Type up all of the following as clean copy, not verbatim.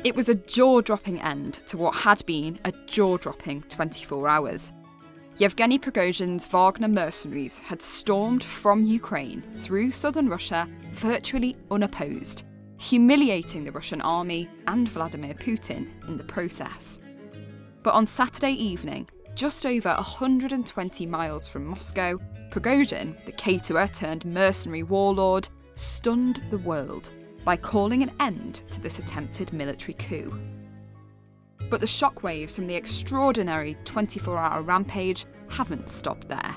It was a jaw-dropping end to what had been a jaw-dropping 24 hours. Yevgeny Prigozhin's Wagner mercenaries had stormed from Ukraine through southern Russia virtually unopposed, humiliating the Russian army and Vladimir Putin in the process. But on Saturday evening, just over 120 miles from Moscow, Prigozhin, the caterer turned mercenary warlord, stunned the world by calling an end to this attempted military coup. But the shockwaves from the extraordinary 24-hour rampage haven't stopped there.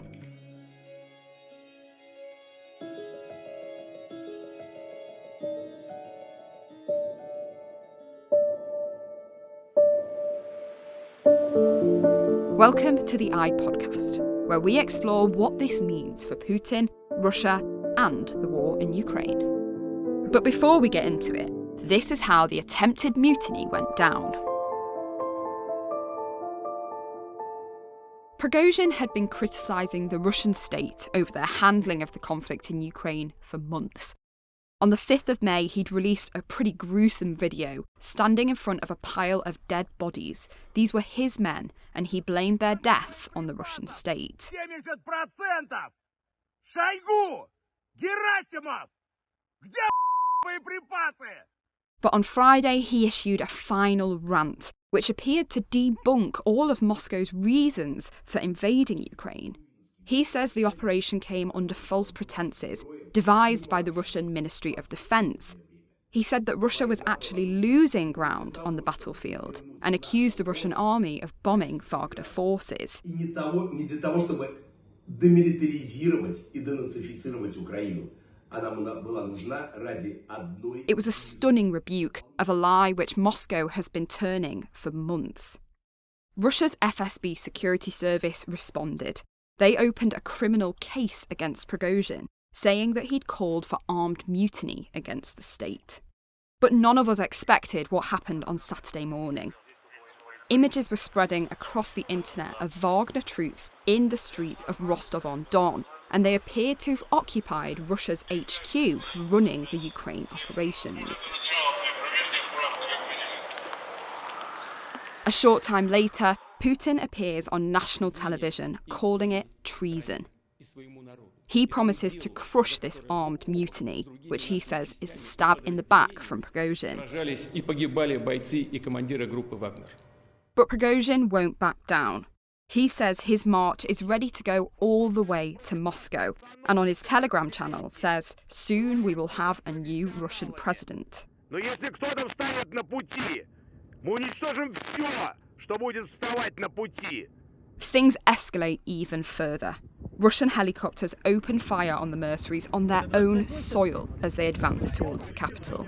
Welcome to the I Podcast, where we explore what this means for Putin, Russia, and the war in Ukraine. But before we get into it, this is how the attempted mutiny went down. Prigozhin had been criticising the Russian state over their handling of the conflict in Ukraine for months. On the 5th of May, he'd released a pretty gruesome video, standing in front of a pile of dead bodies. These were his men, and he blamed their deaths on the Russian state. 70%! Шойгу! Герасимов! Где боеприпасы? But on Friday, he issued a final rant, which appeared to debunk all of Moscow's reasons for invading Ukraine. He says the operation came under false pretences, devised by the Russian Ministry of Defense. He said that Russia was actually losing ground on the battlefield and accused the Russian army of bombing Wagner forces. It was a stunning rebuke of a lie which Moscow has been turning for months. Russia's FSB security service responded. They opened a criminal case against Prigozhin, saying that he'd called for armed mutiny against the state. But none of us expected what happened on Saturday morning. Images were spreading across the internet of Wagner troops in the streets of Rostov-on-Don, and they appeared to have occupied Russia's HQ running the Ukraine operations. A short time later, Putin appears on national television calling it treason. He promises to crush this armed mutiny, which he says is a stab in the back from Prigozhin. But Prigozhin won't back down. He says his march is ready to go all the way to Moscow, and on his Telegram channel says, soon we will have a new Russian president. Things escalate even further. Russian helicopters open fire on the mercenaries on their own soil as they advance towards the capital.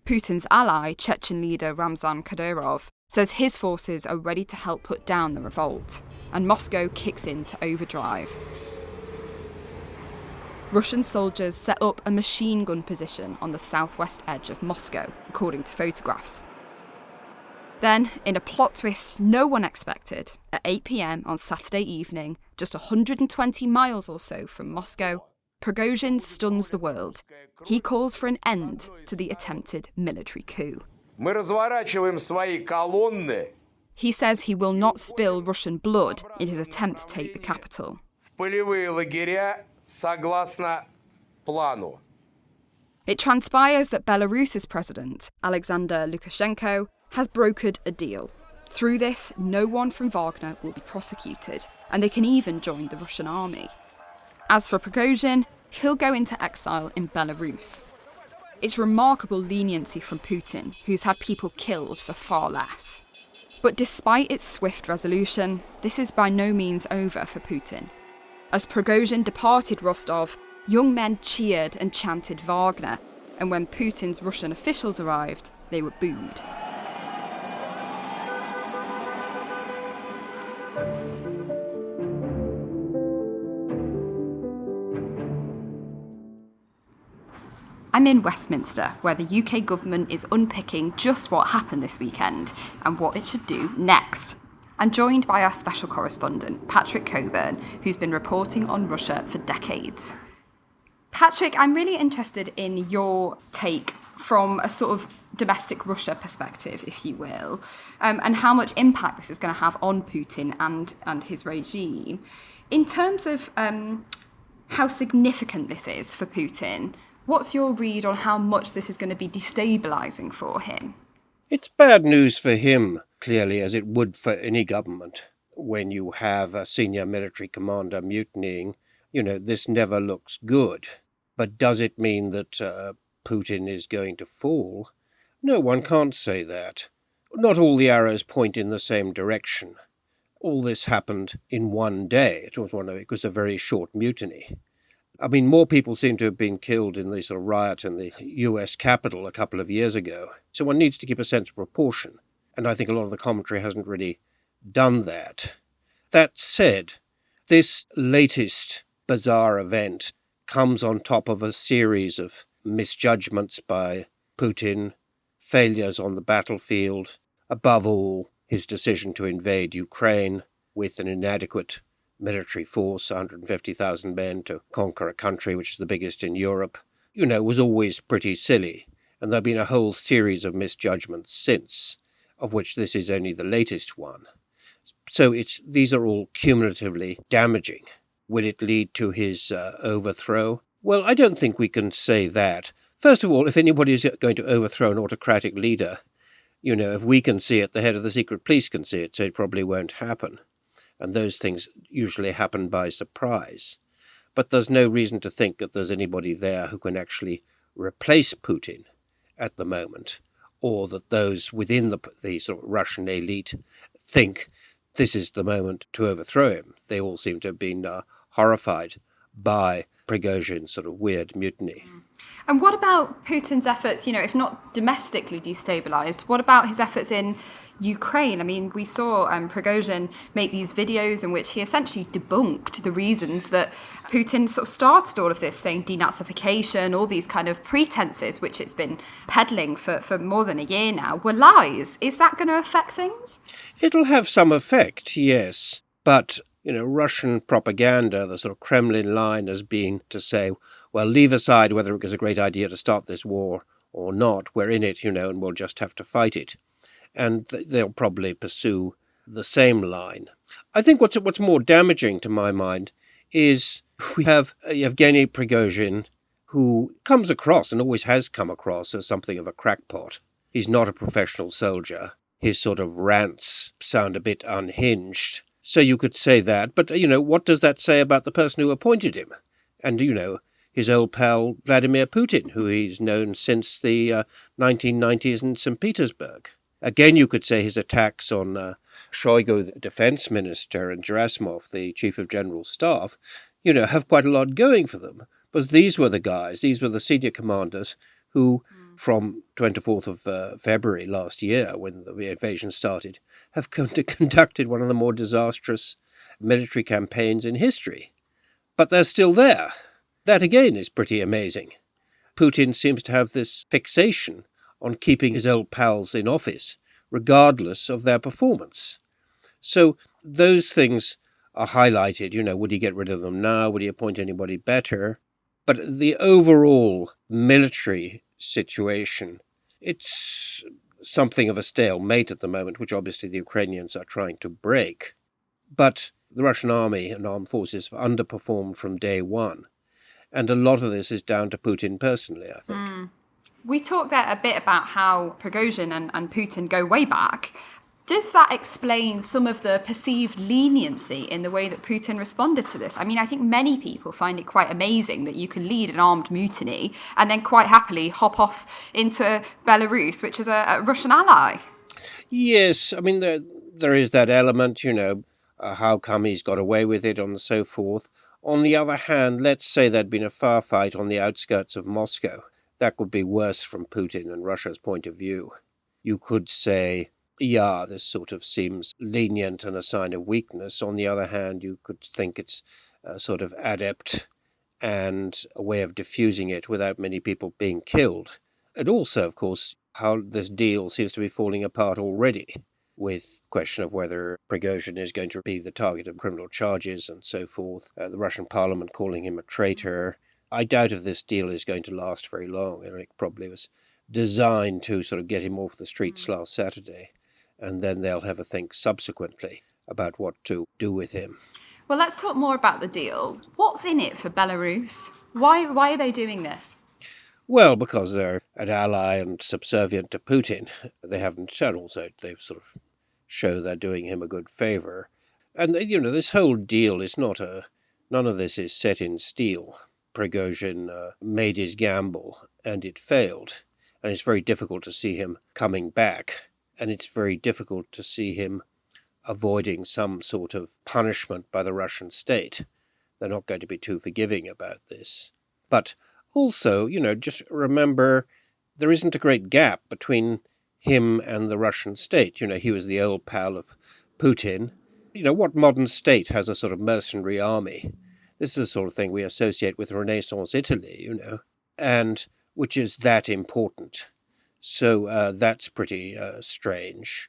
Putin's ally, Chechen leader Ramzan Kadyrov, says his forces are ready to help put down the revolt, and Moscow kicks into overdrive. Russian soldiers set up a machine gun position on the southwest edge of Moscow, according to photographs. Then, in a plot twist no one expected, at 8 p.m. on Saturday evening, just 120 miles or so from Moscow, Prigozhin stuns the world. He calls for an end to the attempted military coup. He says he will not spill Russian blood in his attempt to take the capital. It transpires that Belarus's president, Alexander Lukashenko, has brokered a deal. Through this, no one from Wagner will be prosecuted, and they can even join the Russian army. As for Prigozhin, he'll go into exile in Belarus. It's remarkable leniency from Putin, who's had people killed for far less. But despite its swift resolution, this is by no means over for Putin. As Prigozhin departed Rostov, young men cheered and chanted Wagner, and when Putin's Russian officials arrived, they were booed. I'm in Westminster, where the UK government is unpicking just what happened this weekend and what it should do next. I'm joined by our special correspondent, Patrick Coburn, who's been reporting on Russia for decades. Patrick, I'm really interested in your take from a sort of domestic Russia perspective, if you will, and how much impact this is going to have on Putin and his regime. In terms of how significant this is for Putin, what's your read on how much this is going to be destabilising for him? It's bad news for him, clearly, as it would for any government. When you have a senior military commander mutinying, this never looks good. But does it mean that Putin is going to fall? No, one can't say that. Not all the arrows point in the same direction. All this happened in one day. It was a very short mutiny. I mean, more people seem to have been killed in the sort of riot in the US Capitol a couple of years ago. So one needs to keep a sense of proportion. And I think a lot of the commentary hasn't really done that. That said, this latest bizarre event comes on top of a series of misjudgments by Putin, failures on the battlefield, above all, his decision to invade Ukraine with an inadequate military force, 150,000 men, to conquer a country which is the biggest in Europe, was always pretty silly. And there have been a whole series of misjudgments since, of which this is only the latest one. So these are all cumulatively damaging. Will it lead to his overthrow? Well, I don't think we can say that. First of all, if anybody is going to overthrow an autocratic leader, if we can see it, the head of the secret police can see it, so it probably won't happen. And those things usually happen by surprise. But there's no reason to think that there's anybody there who can actually replace Putin at the moment, or that those within the sort of Russian elite think this is the moment to overthrow him. They all seem to have been horrified by Prigozhin's sort of weird mutiny. And what about Putin's efforts, if not domestically destabilised, what about his efforts in Ukraine? I mean, we saw Prigozhin make these videos in which he essentially debunked the reasons that Putin sort of started all of this, saying denazification, all these kind of pretenses, which it's been peddling for more than a year now, were lies. Is that going to affect things? It'll have some effect, yes. But, Russian propaganda, the sort of Kremlin line has been to say, well, leave aside whether it was a great idea to start this war or not. We're in it, and we'll just have to fight it. And they'll probably pursue the same line. I think what's more damaging to my mind is we have Yevgeny Prigozhin, who comes across and always has come across as something of a crackpot. He's not a professional soldier. His sort of rants sound a bit unhinged. So you could say that. But, what does that say about the person who appointed him? And, his old pal Vladimir Putin, who he's known since the 1990s in St. Petersburg. Again, you could say his attacks on Shoigu, the defense minister, and Gerasimov, the chief of general staff, have quite a lot going for them. But these were the senior commanders who, from 24th of February last year, when the invasion started, have conducted one of the more disastrous military campaigns in history. But they're still there. That, again, is pretty amazing. Putin seems to have this fixation on keeping his old pals in office, regardless of their performance. So those things are highlighted. Would he get rid of them now? Would he appoint anybody better? But the overall military situation, it's something of a stalemate at the moment, which obviously the Ukrainians are trying to break. But the Russian army and armed forces have underperformed from day one. And a lot of this is down to Putin personally, I think. We talked there a bit about how Prigozhin and Putin go way back. Does that explain some of the perceived leniency in the way that Putin responded to this? I mean, I think many people find it quite amazing that you can lead an armed mutiny and then quite happily hop off into Belarus, which is a Russian ally. Yes, I mean, there is that element, how come he's got away with it and so forth. On the other hand, let's say there'd been a firefight on the outskirts of Moscow. That would be worse from Putin and Russia's point of view. You could say, yeah, this sort of seems lenient and a sign of weakness. On the other hand, you could think it's sort of adept and a way of diffusing it without many people being killed. And also, of course, how this deal seems to be falling apart already, with question of whether Prigozhin is going to be the target of criminal charges and so forth. The Russian parliament calling him a traitor, I doubt if this deal is going to last very long. And it probably was designed to sort of get him off the streets last Saturday, and then they'll have a think subsequently about what to do with him. Well, let's talk more about the deal. What's in it for Belarus? Why are they doing this? Well, because they're an ally and subservient to Putin. They haven't shown also. They've sort of show they're doing him a good favour. And, this whole deal is none of this is set in steel. Prigozhin made his gamble and it failed. And it's very difficult to see him coming back. And it's very difficult to see him avoiding some sort of punishment by the Russian state. They're not going to be too forgiving about this. But also, just remember there isn't a great gap between him and the Russian state. He was the old pal of Putin. What modern state has a sort of mercenary army? This is the sort of thing we associate with Renaissance Italy, and which is that important. So that's pretty strange.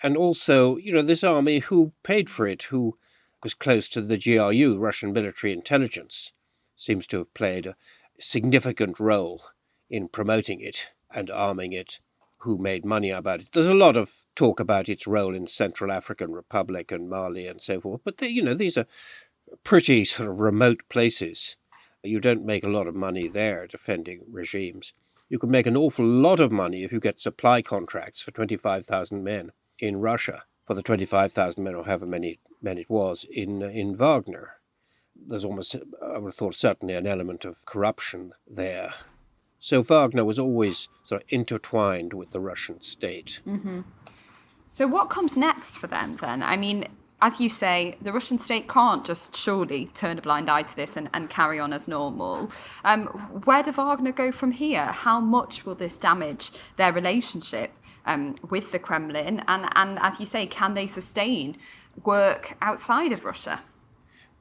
And also, this army, who paid for it, who was close to the GRU, Russian military intelligence, seems to have played a significant role in promoting it and arming it, who made money about it. There's a lot of talk about its role in Central African Republic and Mali and so forth, but these are pretty sort of remote places. You don't make a lot of money there defending regimes. You can make an awful lot of money if you get supply contracts for 25,000 men in Russia, for the 25,000 men or however many men it was in Wagner. There's almost, I would have thought, certainly an element of corruption there. So Wagner was always sort of intertwined with the Russian state. Mm-hmm. So what comes next for them then? I mean, as you say, the Russian state can't just surely turn a blind eye to this and carry on as normal. Where do Wagner go from here? How much will this damage their relationship with the Kremlin? And as you say, can they sustain work outside of Russia?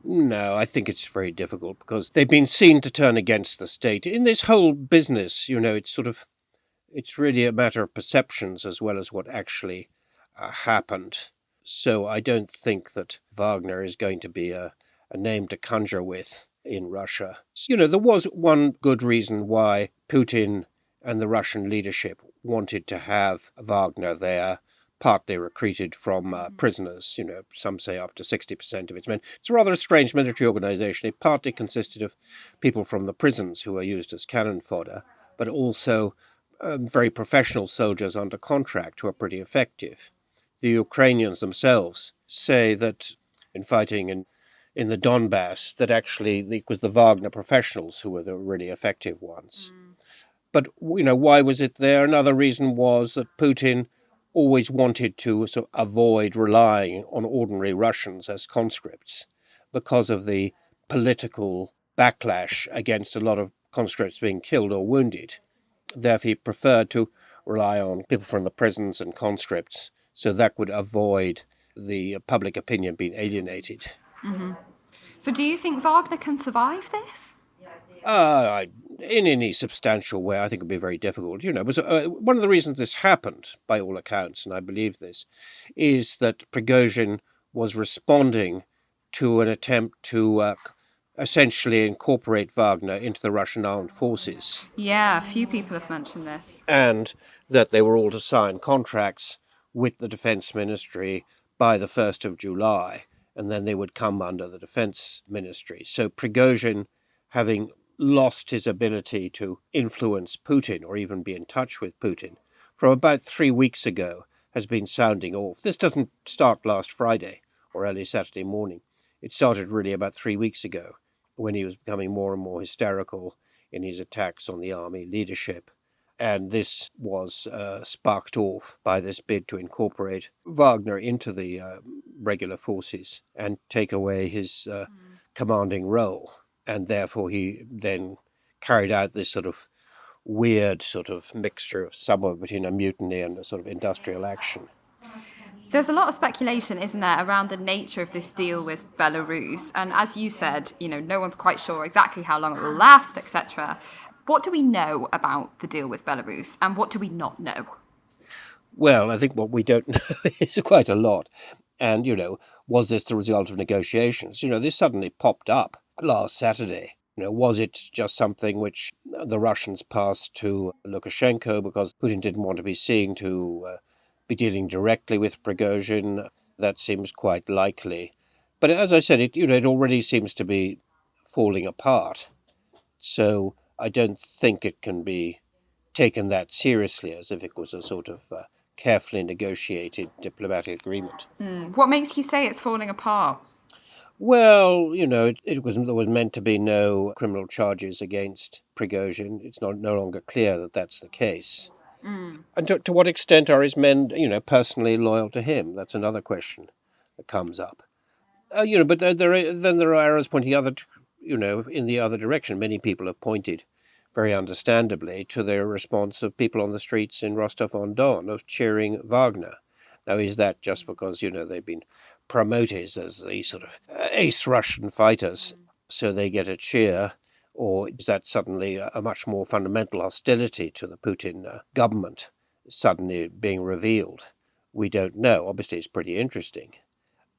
No, I think it's very difficult because they've been seen to turn against the state. In this whole business, it's really a matter of perceptions as well as what actually happened. So I don't think that Wagner is going to be a name to conjure with in Russia. There was one good reason why Putin and the Russian leadership wanted to have Wagner there, partly recruited from prisoners, some say up to 60% of its men. It's a rather strange military organization. It partly consisted of people from the prisons who were used as cannon fodder, but also very professional soldiers under contract who are pretty effective. The Ukrainians themselves say that in fighting in the Donbass, that actually it was the Wagner professionals who were the really effective ones. But, why was it there? Another reason was that Putin always wanted to sort of avoid relying on ordinary Russians as conscripts because of the political backlash against a lot of conscripts being killed or wounded. Therefore, he preferred to rely on people from the prisons and conscripts, so that would avoid the public opinion being alienated. Mm-hmm. So do you think Wagner can survive this? In any substantial way, I think it would be very difficult. Was one of the reasons this happened, by all accounts, and I believe this, is that Prigozhin was responding to an attempt to essentially incorporate Wagner into the Russian armed forces. Yeah, a few people have mentioned this. And that they were all to sign contracts with the Defense Ministry by the 1st of July, and then they would come under the Defense Ministry. So Prigozhin, having lost his ability to influence Putin or even be in touch with Putin, from about 3 weeks ago has been sounding off. This doesn't start last Friday or early Saturday morning. It started really about 3 weeks ago when he was becoming more and more hysterical in his attacks on the army leadership. And this was sparked off by this bid to incorporate Wagner into the regular forces and take away his commanding role. And therefore he then carried out this sort of weird sort of mixture of somewhere between a mutiny and a sort of industrial action. There's a lot of speculation, isn't there, around the nature of this deal with Belarus. And as you said, no one's quite sure exactly how long it will last, etc. What do we know about the deal with Belarus and what do we not know? Well, I think what we don't know is quite a lot. And, was this the result of negotiations? This suddenly popped up last Saturday. Was it just something which the Russians passed to Lukashenko because Putin didn't want to be seen to be dealing directly with Prigozhin? That seems quite likely. But as I said, it already seems to be falling apart. So I don't think it can be taken that seriously as if it was a sort of carefully negotiated diplomatic agreement. What makes you say it's falling apart? Well, there was meant to be no criminal charges against Prigozhin. It's no longer clear that that's the case. And to what extent are his men, personally loyal to him? That's another question that comes up. But then there are arrows pointing in the other direction. Many people have pointed, very understandably, to the response of people on the streets in Rostov-on-Don of cheering Wagner. Now, is that just because, they've been promoted as the sort of ace Russian fighters, so they get a cheer? Or is that suddenly a much more fundamental hostility to the Putin government suddenly being revealed? We don't know. Obviously, it's pretty interesting.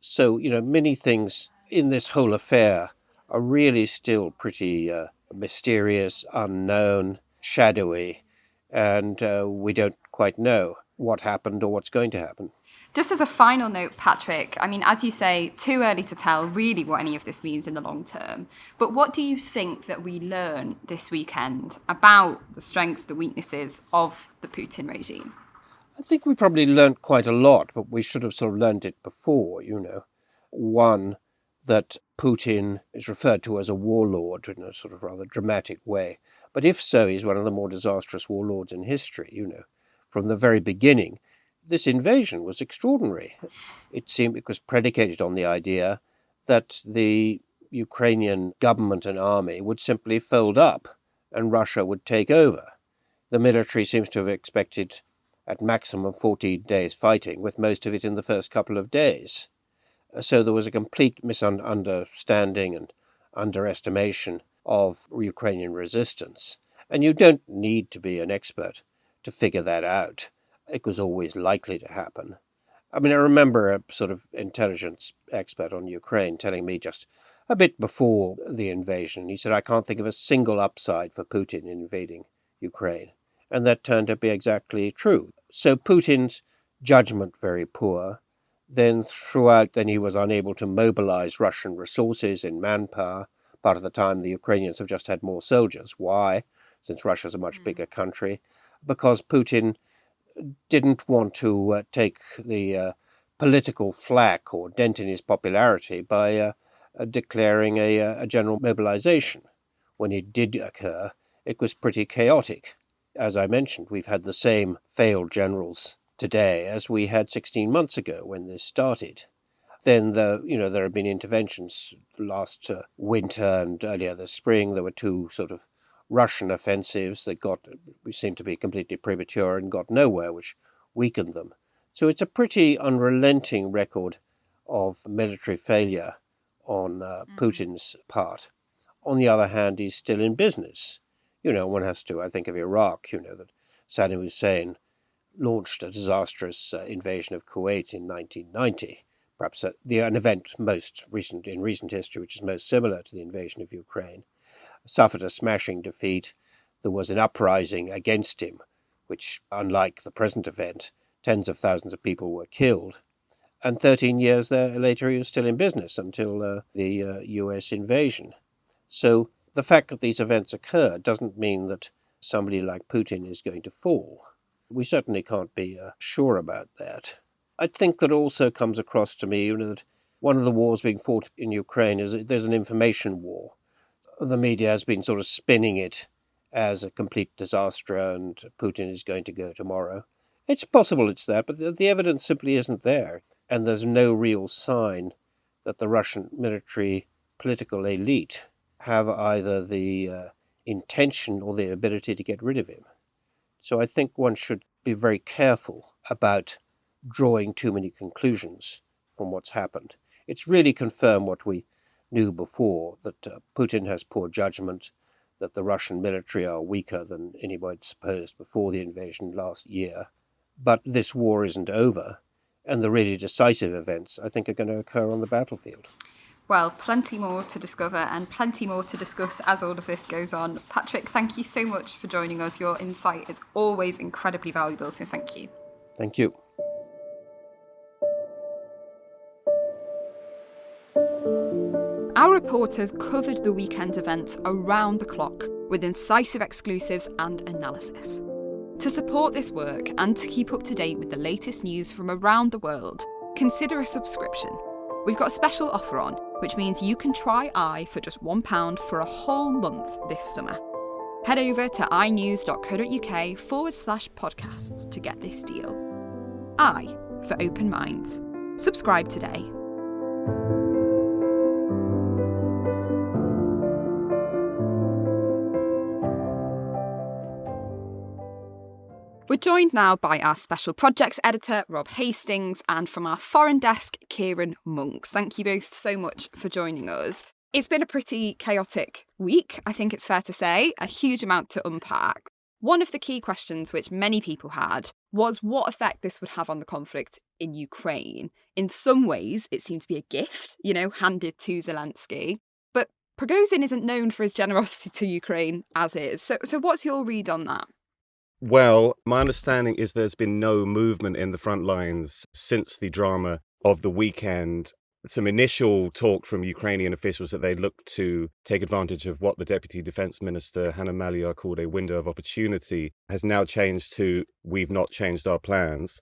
So, many things in this whole affair are really still pretty mysterious, unknown, shadowy, and we don't quite know what happened or what's going to happen. Just as a final note, Patrick, I mean, as you say, too early to tell really what any of this means in the long term. But what do you think that we learn this weekend about the strengths, the weaknesses of the Putin regime? I think we probably learnt quite a lot, but we should have sort of learnt it before, One, that Putin is referred to as a warlord in a sort of rather dramatic way. But if so, he's one of the more disastrous warlords in history, From the very beginning, this invasion was extraordinary. It seemed it was predicated on the idea that the Ukrainian government and army would simply fold up and Russia would take over. The military seems to have expected at maximum 14 days fighting, with most of it in the first couple of days. So there was a complete misunderstanding and underestimation of Ukrainian resistance. And you don't need to be an expert to figure that out. It was always likely to happen. I mean, I remember a sort of intelligence expert on Ukraine telling me just a bit before the invasion, he said, I can't think of a single upside for Putin invading Ukraine. And that turned out to be exactly true. So Putin's judgment very poor. Then he was unable to mobilize Russian resources in manpower. Part of the time the Ukrainians have just had more soldiers. Why? Since Russia's a much bigger country. Because Putin didn't want to take the political flack or dent in his popularity by declaring a general mobilization. When it did occur, it was pretty chaotic. As I mentioned, we've had the same failed generals today as we had 16 months ago when this started. Then there have been interventions last winter and earlier this spring. There were two sort of Russian offensives that seemed to be completely premature and got nowhere, which weakened them. So it's a pretty unrelenting record of military failure on Putin's part. On the other hand, he's still in business. One has to, I think of Iraq, that Saddam Hussein launched a disastrous invasion of Kuwait in 1990, perhaps an event most recent in recent history, which is most similar to the invasion of Ukraine, suffered a smashing defeat. There was an uprising against him, which, unlike the present event, tens of thousands of people were killed. And 13 years later, he was still in business until the US invasion. So the fact that these events occur doesn't mean that somebody like Putin is going to fall. We certainly can't be sure about that. I think that also comes across to me that one of the wars being fought in Ukraine is there's an information war. The media has been sort of spinning it as a complete disaster and Putin is going to go tomorrow. It's possible it's that, but the evidence simply isn't there. And there's no real sign that the Russian military political elite have either the intention or the ability to get rid of him. So I think one should be very careful about drawing too many conclusions from what's happened. It's really confirmed what we knew before, that Putin has poor judgment, that the Russian military are weaker than anybody supposed before the invasion last year. But this war isn't over, and the really decisive events, I think, are going to occur on the battlefield. Well, plenty more to discover and plenty more to discuss as all of this goes on. Patrick, thank you so much for joining us. Your insight is always incredibly valuable, so thank you. Thank you. Our reporters covered the weekend events around the clock with incisive exclusives and analysis. To support this work and to keep up to date with the latest news from around the world, consider a subscription. We've got a special offer on, which means you can try i for just £1 for a whole month this summer. Head over to inews.co.uk/podcasts to get this deal. I for open minds. Subscribe today. We're joined now by our special projects editor, Rob Hastings, and from our foreign desk, Kieron Monks. Thank you both so much for joining us. It's been a pretty chaotic week, I think it's fair to say, a huge amount to unpack. One of the key questions which many people had was what effect this would have on the conflict in Ukraine. In some ways, it seemed to be a gift, handed to Zelensky. But Prigozhin isn't known for his generosity to Ukraine as is. So what's your read on that? Well, my understanding is there's been no movement in the front lines since the drama of the weekend. Some initial talk from Ukrainian officials that they look to take advantage of what the Deputy Defense Minister, Hanna Maliar, called a window of opportunity has now changed to, we've not changed our plans.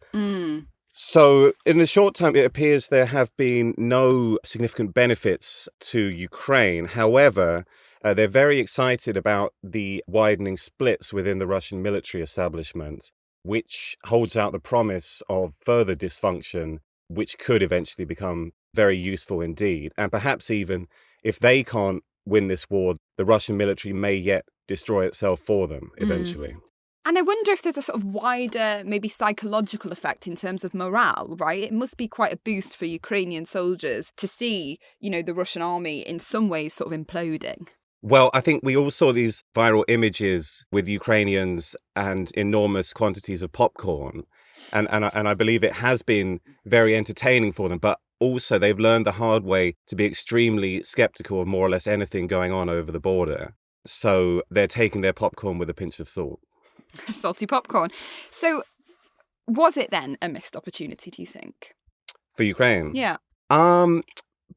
So in the short term, it appears there have been no significant benefits to Ukraine. However, they're very excited about the widening splits within the Russian military establishment, which holds out the promise of further dysfunction, which could eventually become very useful indeed. And perhaps even if they can't win this war, the Russian military may yet destroy itself for them eventually. And I wonder if there's a sort of wider, maybe psychological effect in terms of morale, right? It must be quite a boost for Ukrainian soldiers to see, the Russian army in some ways sort of imploding. Well, I think we all saw these viral images with Ukrainians and enormous quantities of popcorn. And I believe it has been very entertaining for them. But also they've learned the hard way to be extremely skeptical of more or less anything going on over the border. So they're taking their popcorn with a pinch of salt. Salty popcorn. So was it then a missed opportunity, do you think? For Ukraine? Yeah.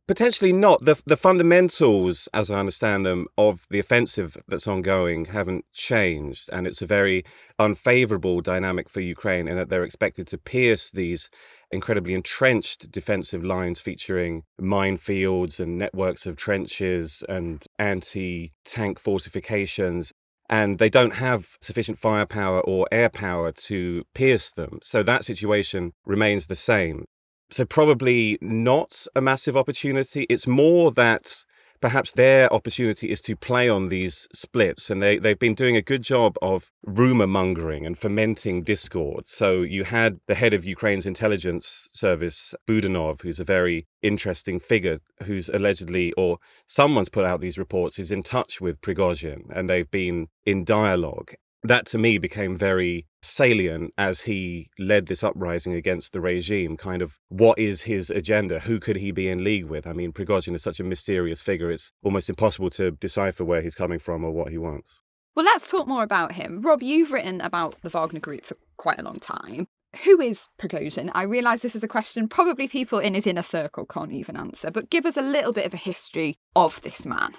Potentially not. The fundamentals, as I understand them, of the offensive that's ongoing haven't changed. And it's a very unfavorable dynamic for Ukraine in that they're expected to pierce these incredibly entrenched defensive lines featuring minefields and networks of trenches and anti-tank fortifications. And they don't have sufficient firepower or air power to pierce them. So that situation remains the same. So probably not a massive opportunity. It's more that perhaps their opportunity is to play on these splits. And they've been doing a good job of rumor mongering and fomenting discord. So you had the head of Ukraine's intelligence service, Budanov, who's a very interesting figure, who's allegedly, or someone's put out these reports, who's in touch with Prigozhin, and they've been in dialogue. That to me became very salient as he led this uprising against the regime. Kind of, what is his agenda? Who could he be in league with? I mean, Prigozhin is such a mysterious figure. It's almost impossible to decipher where he's coming from or what he wants. Well, let's talk more about him. Rob, you've written about the Wagner Group for quite a long time. Who is Prigozhin? I realise this is a question probably people in his inner circle can't even answer, but give us a little bit of a history of this man.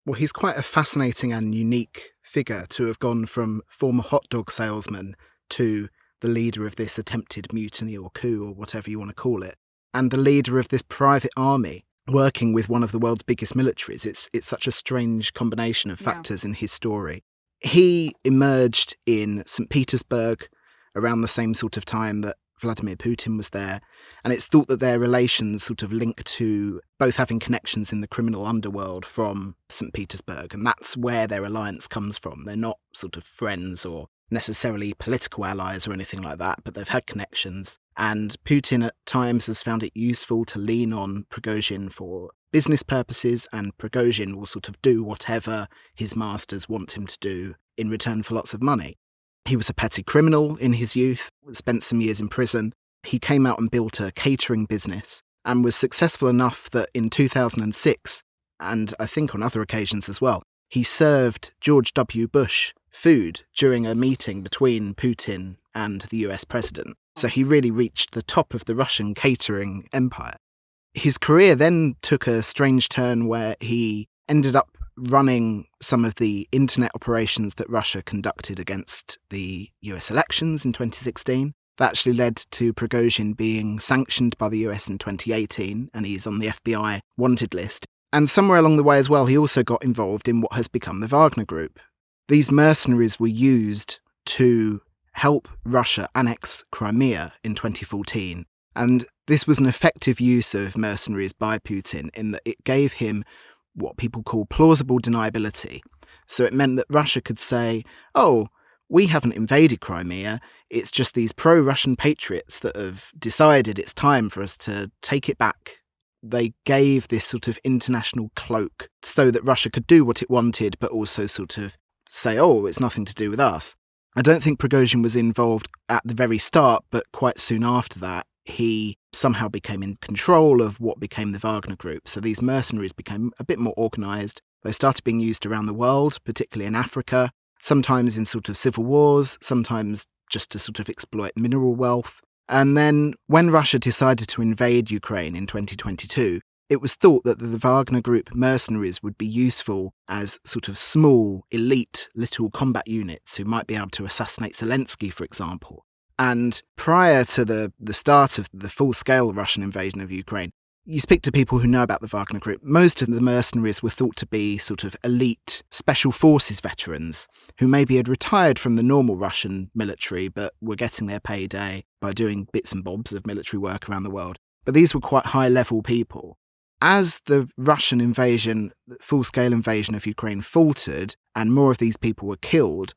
Well, he's quite a fascinating and unique figure to have gone from former hot dog salesman to the leader of this attempted mutiny or coup or whatever you want to call it, and the leader of this private army working with one of the world's biggest militaries. It's such a strange combination of factors in his story. He emerged in St. Petersburg around the same sort of time that Vladimir Putin was there, and it's thought that their relations sort of link to both having connections in the criminal underworld from St. Petersburg, and that's where their alliance comes from. They're not sort of friends or necessarily political allies or anything like that, but they've had connections, and Putin at times has found it useful to lean on Prigozhin for business purposes, and Prigozhin will sort of do whatever his masters want him to do in return for lots of money. He was a petty criminal in his youth, spent some years in prison. He came out and built a catering business and was successful enough that in 2006, and I think on other occasions as well, he served George W. Bush food during a meeting between Putin and the US president. So he really reached the top of the Russian catering empire. His career then took a strange turn where he ended up running some of the internet operations that Russia conducted against the US elections in 2016. That actually led to Prigozhin being sanctioned by the US in 2018, and he's on the FBI wanted list. And somewhere along the way as well, he also got involved in what has become the Wagner Group. These mercenaries were used to help Russia annex Crimea in 2014. And this was an effective use of mercenaries by Putin in that it gave him what people call plausible deniability. So it meant that Russia could say, oh, we haven't invaded Crimea, it's just these pro-Russian patriots that have decided it's time for us to take it back. They gave this sort of international cloak so that Russia could do what it wanted, but also sort of say, oh, it's nothing to do with us. I don't think Prigozhin was involved at the very start, but quite soon after that, he somehow became in control of what became the Wagner Group. So these mercenaries became a bit more organised. They started being used around the world, particularly in Africa, sometimes in sort of civil wars, sometimes just to sort of exploit mineral wealth. And then when Russia decided to invade Ukraine in 2022, it was thought that the Wagner Group mercenaries would be useful as sort of small, elite little combat units who might be able to assassinate Zelensky, for example. And prior to the start of the full-scale Russian invasion of Ukraine, you speak to people who know about the Wagner Group, most of the mercenaries were thought to be sort of elite special forces veterans who maybe had retired from the normal Russian military but were getting their payday by doing bits and bobs of military work around the world. But these were quite high-level people. As the Russian invasion, full-scale invasion of Ukraine faltered and more of these people were killed,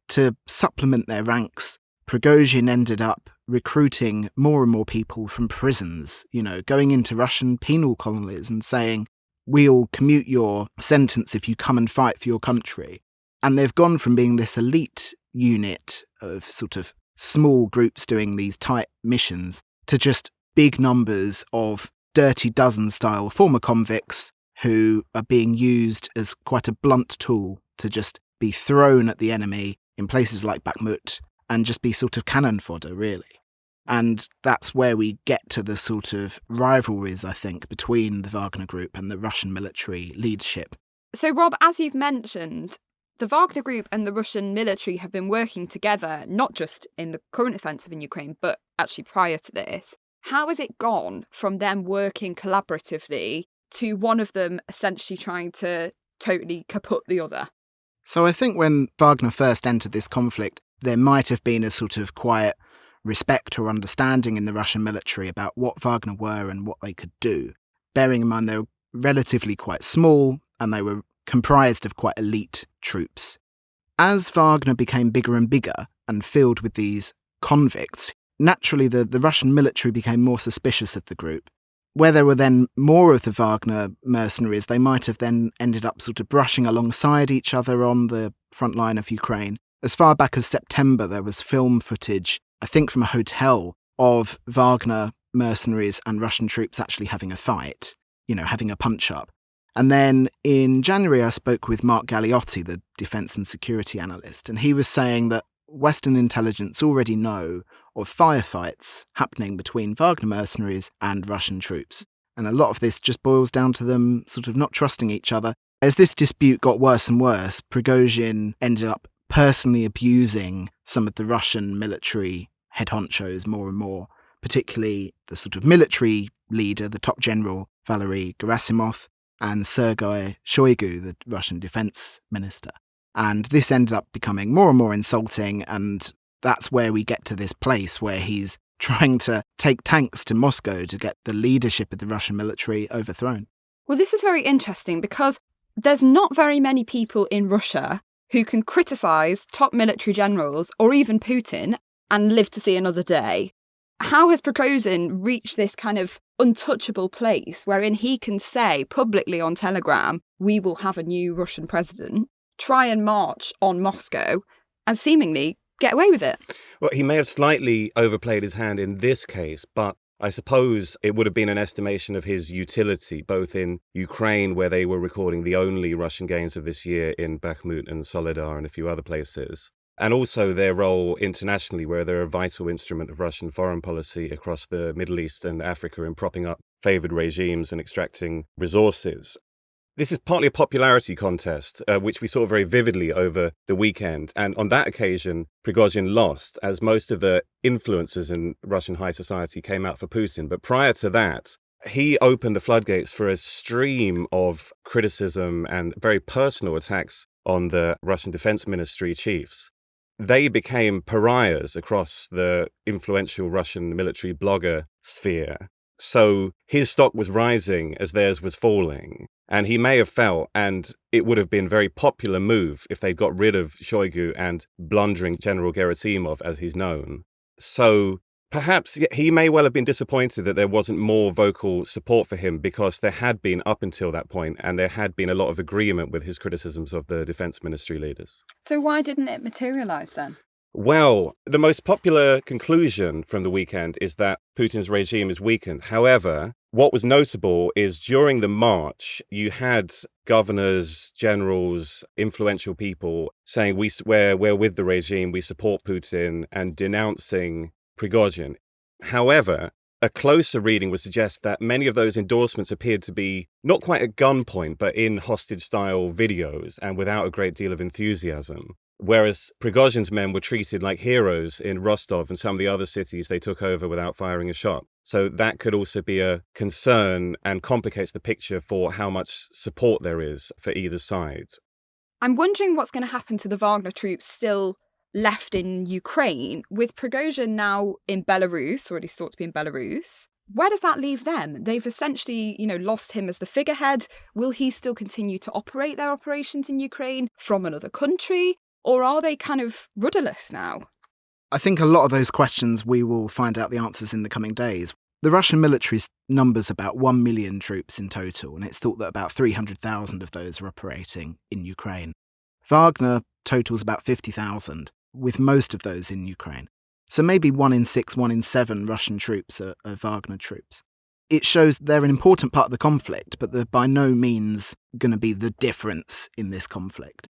to supplement their ranks, Prigozhin ended up recruiting more and more people from prisons, going into Russian penal colonies and saying, we'll commute your sentence if you come and fight for your country. And they've gone from being this elite unit of sort of small groups doing these tight missions to just big numbers of Dirty Dozen-style former convicts who are being used as quite a blunt tool to just be thrown at the enemy in places like Bakhmut and just be sort of cannon fodder, really. And that's where we get to the sort of rivalries, I think, between the Wagner Group and the Russian military leadership. So, Rob, as you've mentioned, the Wagner Group and the Russian military have been working together, not just in the current offensive in Ukraine, but actually prior to this. How has it gone from them working collaboratively to one of them essentially trying to totally kaput the other? So I think when Wagner first entered this conflict, there might have been a sort of quiet respect or understanding in the Russian military about what Wagner were and what they could do, bearing in mind they were relatively quite small and they were comprised of quite elite troops. As Wagner became bigger and bigger and filled with these convicts, naturally the Russian military became more suspicious of the group. Where there were then more of the Wagner mercenaries, they might have then ended up sort of brushing alongside each other on the front line of Ukraine. As far back as September, there was film footage, I think from a hotel, of Wagner mercenaries and Russian troops actually having a fight, having a punch-up. And then in January, I spoke with Mark Galliotti, the defence and security analyst, and he was saying that Western intelligence already know of firefights happening between Wagner mercenaries and Russian troops. And a lot of this just boils down to them sort of not trusting each other. As this dispute got worse and worse, Prigozhin ended up personally abusing some of the Russian military head honchos more and more, particularly the sort of military leader, the top general, Valery Gerasimov, and Sergei Shoigu, the Russian defense minister. And this ended up becoming more and more insulting, and that's where we get to this place where he's trying to take tanks to Moscow to get the leadership of the Russian military overthrown. Well, this is very interesting because there's not very many people in Russia who can criticise top military generals or even Putin and live to see another day. How has Prigozhin reached this kind of untouchable place wherein he can say publicly on Telegram, we will have a new Russian president, try and march on Moscow, and seemingly get away with it? Well, he may have slightly overplayed his hand in this case, but I suppose it would have been an estimation of his utility, both in Ukraine, where they were recording the only Russian gains of this year in Bakhmut and Soledar and a few other places, and also their role internationally, where they're a vital instrument of Russian foreign policy across the Middle East and Africa in propping up favored regimes and extracting resources. This is partly a popularity contest, which we saw very vividly over the weekend. And on that occasion, Prigozhin lost, as most of the influencers in Russian high society came out for Putin. But prior to that, he opened the floodgates for a stream of criticism and very personal attacks on the Russian Defense Ministry chiefs. They became pariahs across the influential Russian military blogger sphere. So his stock was rising as theirs was falling. And he may have felt, and it would have been a very popular move if they'd got rid of Shoigu and blundering General Gerasimov, as he's known. So perhaps he may well have been disappointed that there wasn't more vocal support for him, because there had been up until that point, and there had been a lot of agreement with his criticisms of the defense ministry leaders. So why didn't it materialise then? Well, the most popular conclusion from the weekend is that Putin's regime is weakened. However, what was notable is during the march, you had governors, generals, influential people saying we're with the regime, we support Putin, and denouncing Prigozhin. However, a closer reading would suggest that many of those endorsements appeared to be not quite at gunpoint, but in hostage-style videos and without a great deal of enthusiasm. Whereas Prigozhin's men were treated like heroes in Rostov and some of the other cities they took over without firing a shot. So that could also be a concern and complicates the picture for how much support there is for either side. I'm wondering what's going to happen to the Wagner troops still left in Ukraine, with Prigozhin now in Belarus, or at least thought to be in Belarus. Where does that leave them? They've essentially, lost him as the figurehead. Will he still continue to operate their operations in Ukraine from another country? Or are they kind of rudderless now? I think a lot of those questions we will find out the answers in the coming days. The Russian military numbers about 1 million troops in total, and it's thought that about 300,000 of those are operating in Ukraine. Wagner totals about 50,000, with most of those in Ukraine. So maybe 1 in 6, 1 in 7 Russian troops are Wagner troops. It shows they're an important part of the conflict, but they're by no means going to be the difference in this conflict.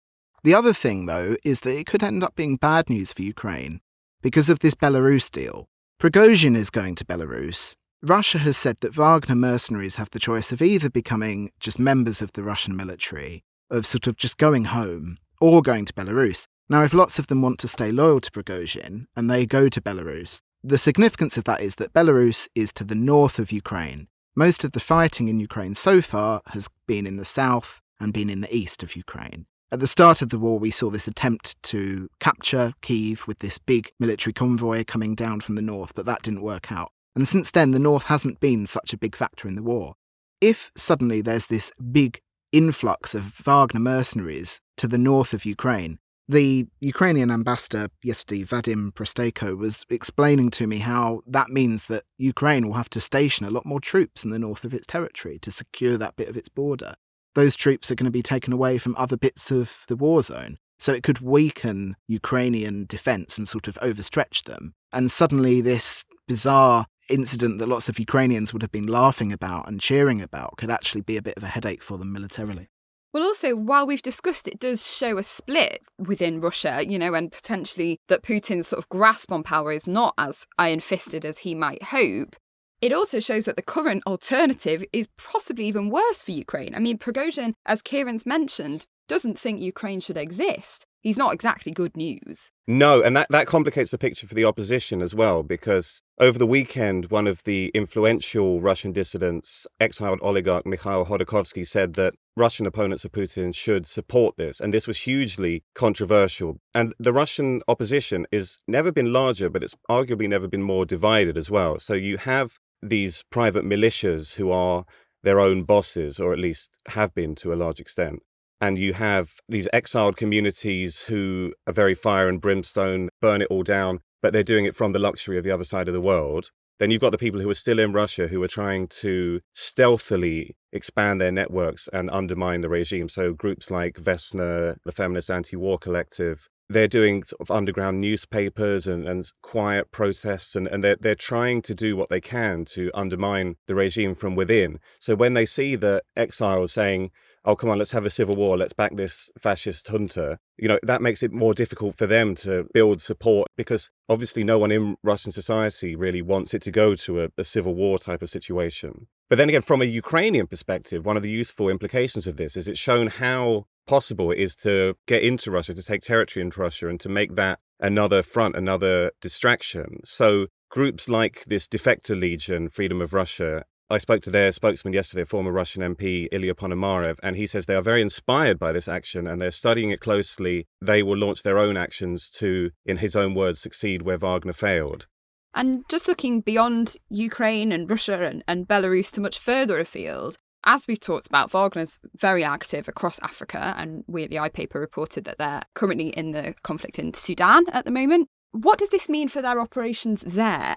The other thing, though, is that it could end up being bad news for Ukraine because of this Belarus deal. Prigozhin is going to Belarus. Russia has said that Wagner mercenaries have the choice of either becoming just members of the Russian military, of sort of just going home, or going to Belarus. Now, if lots of them want to stay loyal to Prigozhin and they go to Belarus, the significance of that is that Belarus is to the north of Ukraine. Most of the fighting in Ukraine so far has been in the south and been in the east of Ukraine. At the start of the war, we saw this attempt to capture Kyiv with this big military convoy coming down from the north, but that didn't work out. And since then, the north hasn't been such a big factor in the war. If suddenly there's this big influx of Wagner mercenaries to the north of Ukraine, the Ukrainian ambassador yesterday, Vadim Prosteko, was explaining to me how that means that Ukraine will have to station a lot more troops in the north of its territory to secure that bit of its border. Those troops are going to be taken away from other bits of the war zone. So it could weaken Ukrainian defence and sort of overstretch them. And suddenly this bizarre incident that lots of Ukrainians would have been laughing about and cheering about could actually be a bit of a headache for them militarily. Well, also, while we've discussed it does show a split within Russia, and potentially that Putin's sort of grasp on power is not as iron-fisted as he might hope, it also shows that the current alternative is possibly even worse for Ukraine. I mean, Prigozhin, as Kieron's mentioned, doesn't think Ukraine should exist. He's not exactly good news. No, and that complicates the picture for the opposition as well, because over the weekend, one of the influential Russian dissidents, exiled oligarch Mikhail Hodorkovsky, said that Russian opponents of Putin should support this, and this was hugely controversial. And the Russian opposition has never been larger, but it's arguably never been more divided as well. So you have these private militias who are their own bosses, or at least have been to a large extent. And you have these exiled communities who are very fire and brimstone, burn it all down, but they're doing it from the luxury of the other side of the world. Then you've got the people who are still in Russia who are trying to stealthily expand their networks and undermine the regime. So groups like Vesna, the Feminist Anti-War Collective, they're doing sort of underground newspapers and quiet protests, and they're trying to do what they can to undermine the regime from within. So when they see the exiles saying, oh, come on, let's have a civil war, let's back this fascist junta, that makes it more difficult for them to build support, because obviously no one in Russian society really wants it to go to a civil war type of situation. But then again, from a Ukrainian perspective, one of the useful implications of this is it's shown how possible it is to get into Russia, to take territory into Russia, and to make that another front, another distraction. So groups like this Defector Legion, Freedom of Russia, I spoke to their spokesman yesterday, former Russian MP Ilya Ponomarev, and he says they are very inspired by this action and they're studying it closely. They will launch their own actions to, in his own words, succeed where Wagner failed. And just looking beyond Ukraine and Russia and Belarus to much further afield, as we've talked about, Wagner's very active across Africa, and we at the iPaper reported that they're currently in the conflict in Sudan at the moment. What does this mean for their operations there?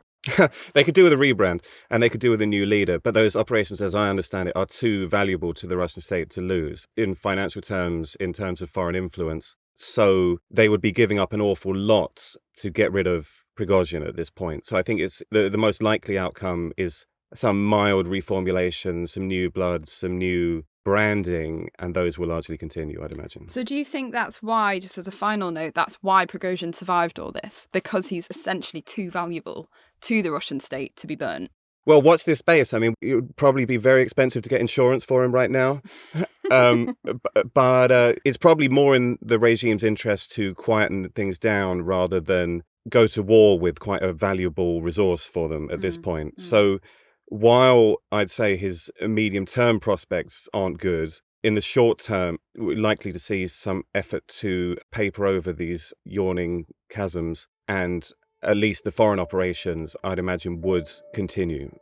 They could do with a rebrand and they could do with a new leader, but those operations, as I understand it, are too valuable to the Russian state to lose in financial terms, in terms of foreign influence. So they would be giving up an awful lot to get rid of Prigozhin at this point. So I think it's the most likely outcome is some mild reformulation, some new blood, some new branding, and those will largely continue, I'd imagine. So do you think that's why, just as a final note, that's why Prigozhin survived all this? Because he's essentially too valuable to the Russian state to be burnt? Well, watch this space. I mean, it would probably be very expensive to get insurance for him right now. But it's probably more in the regime's interest to quieten things down rather than go to war with quite a valuable resource for them at this point. So while I'd say his medium-term prospects aren't good, in the short term, we're likely to see some effort to paper over these yawning chasms, and at least the foreign operations, I'd imagine, would continue.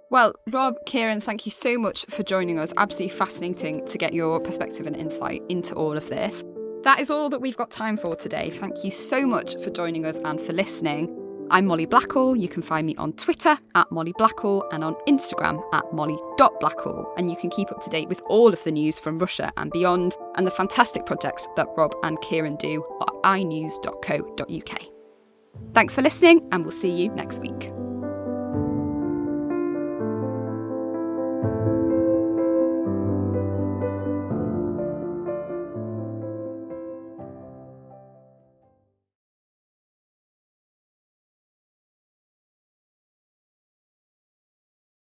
Well, Rob, Kieron, thank you so much for joining us. Absolutely fascinating to get your perspective and insight into all of this. That is all that we've got time for today. Thank you so much for joining us and for listening. I'm Molly Blackall. You can find me on Twitter at Molly Blackall and on Instagram at molly.blackall. And you can keep up to date with all of the news from Russia and beyond, and the fantastic projects that Rob and Kieron do at inews.co.uk. Thanks for listening, and we'll see you next week.